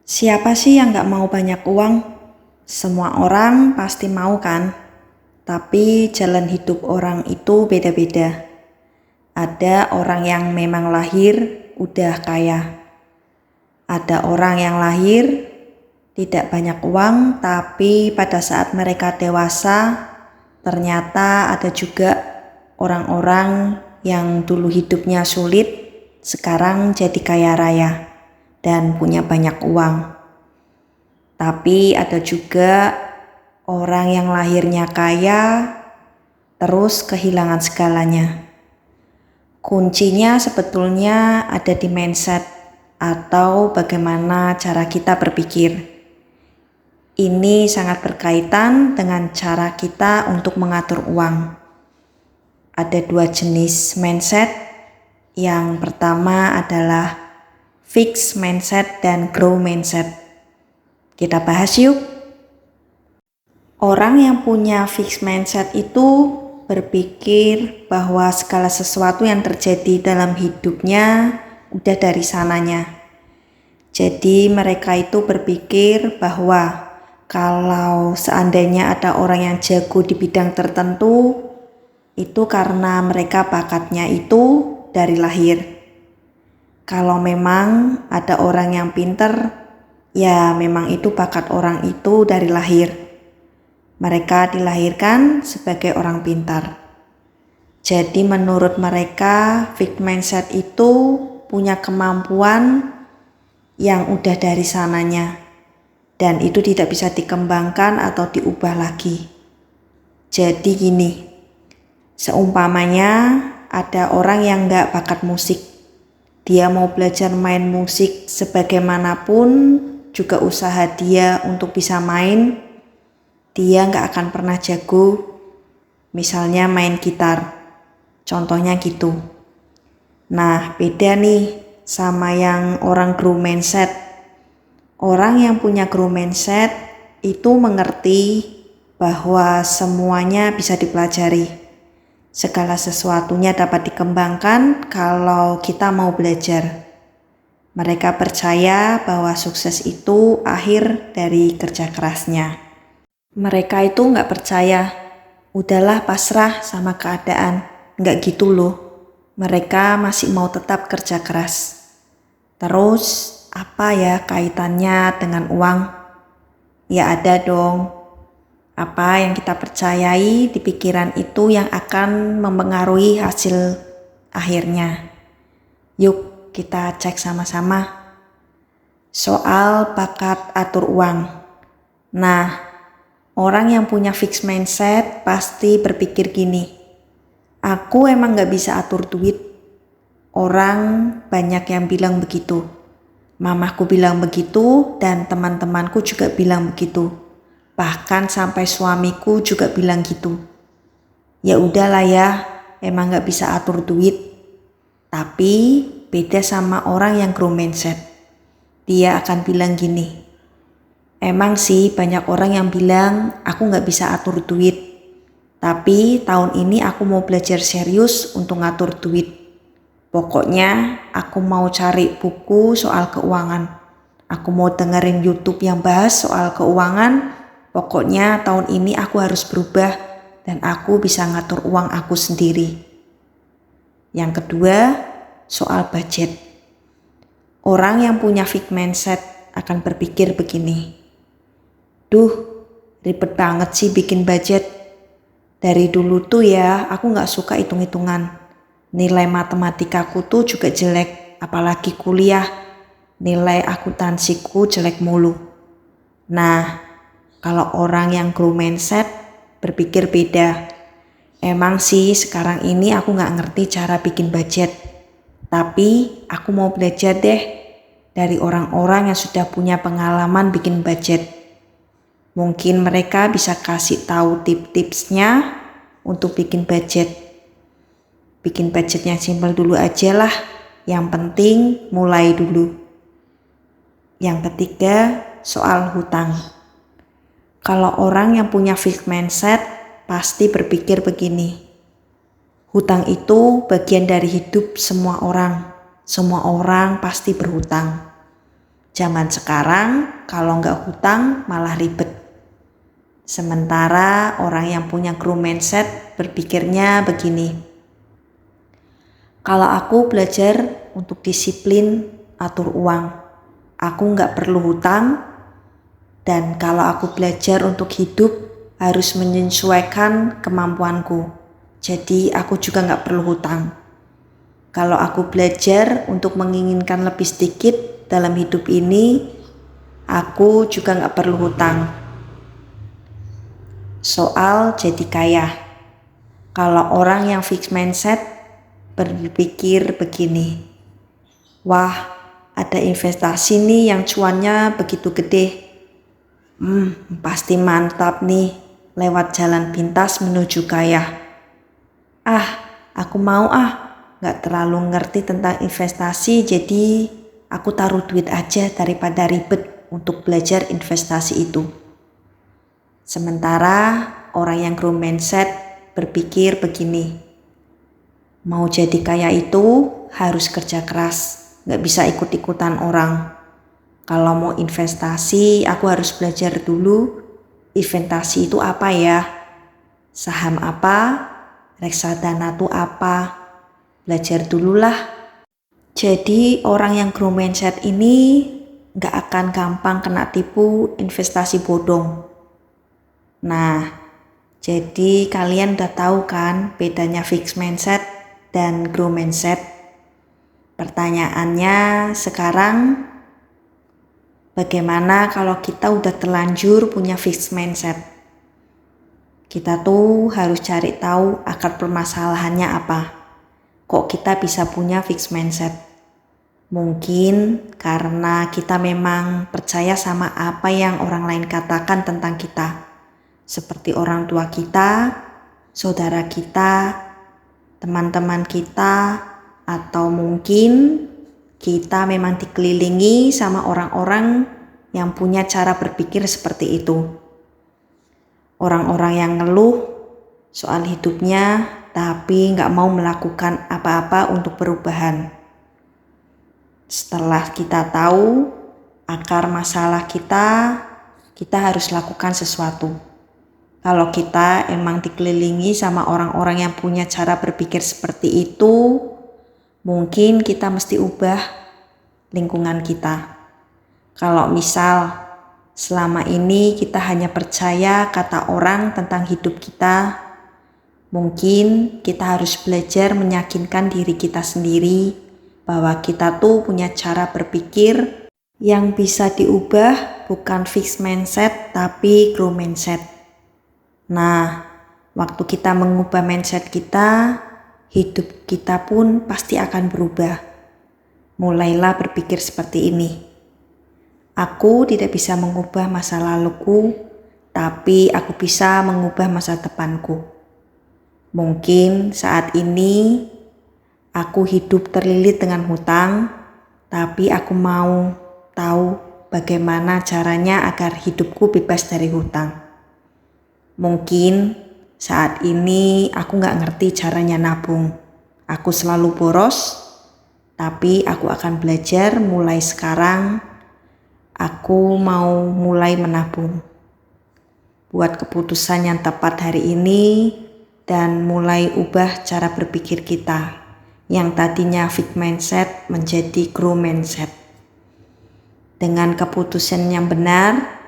Siapa sih yang gak mau banyak uang? Semua orang pasti mau kan? Tapi jalan hidup orang itu beda-beda. Ada orang yang memang lahir udah kaya. Ada orang yang lahir tidak banyak uang, tapi pada saat mereka dewasa, ternyata ada juga orang-orang yang dulu hidupnya sulit, sekarang jadi kaya raya dan punya banyak uang. Tapi ada juga orang yang lahirnya kaya, terus kehilangan segalanya. Kuncinya sebetulnya ada di mindset atau bagaimana cara kita berpikir. Ini sangat berkaitan dengan cara kita untuk mengatur uang. Ada dua jenis mindset. Yang pertama adalah fixed mindset dan growth mindset. Kita bahas yuk. Orang yang punya fixed mindset itu berpikir bahwa segala sesuatu yang terjadi dalam hidupnya udah dari sananya. Jadi mereka itu berpikir bahwa kalau seandainya ada orang yang jago di bidang tertentu, itu karena mereka bakatnya itu dari lahir. Kalau memang ada orang yang pinter, ya memang itu bakat orang itu dari lahir. Mereka dilahirkan sebagai orang pintar. Jadi menurut mereka, fixed mindset itu punya kemampuan yang udah dari sananya. Dan itu tidak bisa dikembangkan atau diubah lagi. Jadi gini, seumpamanya ada orang yang gak bakat musik. Dia mau belajar main musik sebagaimanapun juga usaha dia untuk bisa main, dia gak akan pernah jago. Misalnya main gitar, contohnya gitu. Nah beda nih sama yang orang growth mindset. Orang yang punya growth mindset itu mengerti bahwa semuanya bisa dipelajari. Segala sesuatunya dapat dikembangkan kalau kita mau belajar. Mereka percaya bahwa sukses itu akhir dari kerja kerasnya. Mereka itu gak percaya, udahlah pasrah sama keadaan. Gak gitu loh. Mereka masih mau tetap kerja keras. Terus apa ya kaitannya dengan uang? Ya ada dong. Apa yang kita percayai di pikiran itu yang akan mempengaruhi hasil akhirnya. Yuk kita cek sama-sama. Soal bakat atur uang. Nah, orang yang punya fixed mindset pasti berpikir gini, aku emang gak bisa atur duit. Orang banyak yang bilang begitu. Mamaku bilang begitu dan teman-temanku juga bilang begitu. Bahkan sampai suamiku juga bilang gitu. Ya udahlah ya, emang gak bisa atur duit. Tapi beda sama orang yang growth mindset. Dia akan bilang gini, emang sih banyak orang yang bilang aku gak bisa atur duit. Tapi tahun ini aku mau belajar serius untuk ngatur duit. Pokoknya aku mau cari buku soal keuangan. Aku mau dengerin YouTube yang bahas soal keuangan. Pokoknya tahun ini aku harus berubah dan aku bisa ngatur uang aku sendiri. Yang kedua, soal budget. Orang yang punya fixed mindset akan berpikir begini, duh, ribet banget sih bikin budget. Dari dulu tuh ya, aku gak suka hitung-hitungan. Nilai matematikaku tuh juga jelek, apalagi kuliah. Nilai akuntansiku jelek mulu. Nah, kalau orang yang growth mindset berpikir beda. Emang sih sekarang ini aku gak ngerti cara bikin budget. Tapi aku mau belajar deh dari orang-orang yang sudah punya pengalaman bikin budget. Mungkin mereka bisa kasih tahu tips-tipsnya untuk bikin budget. Bikin budget yang simpel dulu aja lah. Yang penting mulai dulu. Yang ketiga, soal hutang. Kalau orang yang punya fixed mindset pasti berpikir begini. Hutang itu bagian dari hidup semua orang. Semua orang pasti berhutang. Zaman sekarang kalau nggak hutang malah ribet. Sementara orang yang punya growth mindset berpikirnya begini. Kalau aku belajar untuk disiplin atur uang, aku nggak perlu hutang. Dan kalau aku belajar untuk hidup harus menyesuaikan kemampuanku. Jadi aku juga nggak perlu hutang. Kalau aku belajar untuk menginginkan lebih sedikit dalam hidup ini, aku juga nggak perlu hutang. Soal jadi kaya. Kalau orang yang fixed mindset berpikir begini. Wah, ada investasi nih yang cuannya begitu gede. Pasti mantap nih, lewat jalan pintas menuju kaya. Aku mau gak terlalu ngerti tentang investasi, jadi aku taruh duit aja daripada ribet untuk belajar investasi itu. Sementara orang yang growth mindset berpikir begini, mau jadi kaya itu harus kerja keras, gak bisa ikut-ikutan orang. Kalau mau investasi, aku harus belajar dulu investasi itu apa ya, saham apa, reksadana itu apa, belajar dululah. Jadi orang yang growth mindset ini gak akan gampang kena tipu investasi bodong. Nah, jadi kalian udah tahu kan bedanya fixed mindset dan growth mindset. Pertanyaannya sekarang, bagaimana kalau kita udah terlanjur punya fixed mindset? Kita tuh harus cari tahu akar permasalahannya apa. Kok kita bisa punya fixed mindset? Mungkin karena kita memang percaya sama apa yang orang lain katakan tentang kita. Seperti orang tua kita, saudara kita, teman-teman kita, atau mungkin kita memang dikelilingi sama orang-orang yang punya cara berpikir seperti itu. Orang-orang yang ngeluh soal hidupnya tapi gak mau melakukan apa-apa untuk perubahan. Setelah kita tahu akar masalah kita harus lakukan sesuatu. Kalau kita emang dikelilingi sama orang-orang yang punya cara berpikir seperti itu, mungkin kita mesti ubah lingkungan kita. Kalau misal selama ini kita hanya percaya kata orang tentang hidup kita, mungkin kita harus belajar meyakinkan diri kita sendiri bahwa kita tuh punya cara berpikir yang bisa diubah, bukan fixed mindset tapi growth mindset. Nah, waktu kita mengubah mindset kita, hidup kita pun pasti akan berubah. Mulailah berpikir seperti ini. Aku tidak bisa mengubah masa laluku, tapi aku bisa mengubah masa depanku. Mungkin saat ini aku hidup terlilit dengan hutang, tapi aku mau tahu bagaimana caranya agar hidupku bebas dari hutang. Mungkin saat ini aku gak ngerti caranya nabung. Aku selalu boros, tapi aku akan belajar mulai sekarang. Aku mau mulai menabung. Buat keputusan yang tepat hari ini dan mulai ubah cara berpikir kita. Yang tadinya fixed mindset menjadi growth mindset. Dengan keputusan yang benar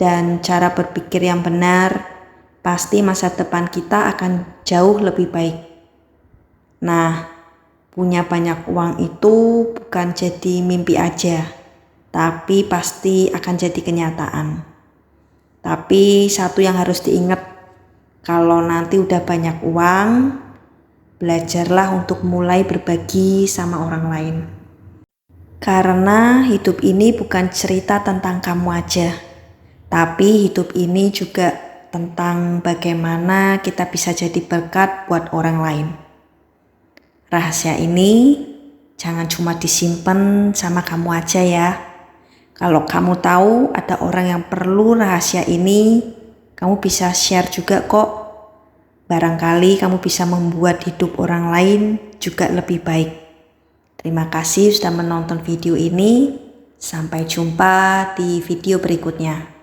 dan cara berpikir yang benar, pasti masa depan kita akan jauh lebih baik. Nah, punya banyak uang itu bukan jadi mimpi aja, tapi pasti akan jadi kenyataan. Tapi satu yang harus diingat, kalau nanti udah banyak uang, belajarlah untuk mulai berbagi sama orang lain. Karena hidup ini bukan cerita tentang kamu aja, tapi hidup ini juga tentang bagaimana kita bisa jadi berkat buat orang lain. Rahasia ini jangan cuma disimpan sama kamu aja ya. Kalau kamu tahu ada orang yang perlu rahasia ini, kamu bisa share juga kok. Barangkali kamu bisa membuat hidup orang lain juga lebih baik. Terima kasih sudah menonton video ini. Sampai jumpa di video berikutnya.